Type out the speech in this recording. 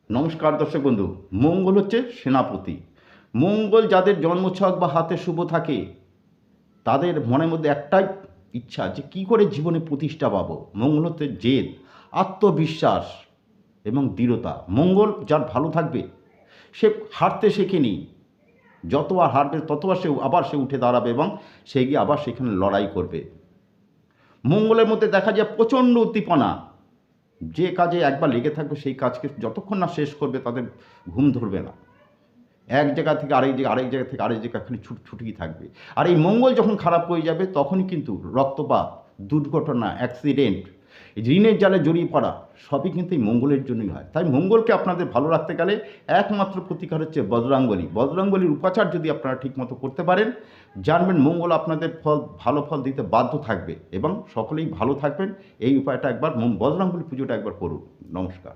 নমস্কার দর্শক বন্ধু। মঙ্গল হচ্ছে সেনাপতি। মঙ্গল যাদের জন্মছক বা হাতে শুভ থাকে তাদের মনের মধ্যে একটাই ইচ্ছা যে কী করে জীবনে প্রতিষ্ঠা পাবো। মঙ্গল হচ্ছে জেদ, আত্মবিশ্বাস এবং দৃঢ়তা। মঙ্গল যার ভালো থাকবে সে হারতে শেখেনি, যতবার হারবে ততবার সে উঠে দাঁড়াবে এবং সে গিয়ে আবার সেখানে লড়াই করবে। মঙ্গলের মধ্যে দেখা যায় প্রচণ্ড উদ্দীপনা। যে কাজে একবার লেগে থাকবে সেই কাজকে যতক্ষণ না শেষ করবে তাদের ঘুম ধরবে না। এক জায়গা থেকে আরেক জায়গা থেকে আরেক জায়গা খালি ছুটেই থাকবে। আর এই মঙ্গল যখন খারাপ হয়ে যাবে তখনই কিন্তু রক্তপাত, দুর্ঘটনা, অ্যাক্সিডেন্ট, ঋণের জালে জড়িয়ে পড়া সবই কিন্তু এই মঙ্গলের জন্যই হয়। তাই মঙ্গলকে আপনাদের ভালো রাখতে গেলে একমাত্র প্রতিকার হচ্ছে বজরাঙ্গলী। বজরাঙ্গলির উপাচার যদি আপনারা ঠিকমতো করতে পারেন, জানবেন মঙ্গল আপনাদের ভালো ফল দিতে বাধ্য থাকবে এবং সকলেই ভালো থাকবেন। এই উপায়টা একবার বজরাঙ্গলী পুজোটা একবার করুন। নমস্কার।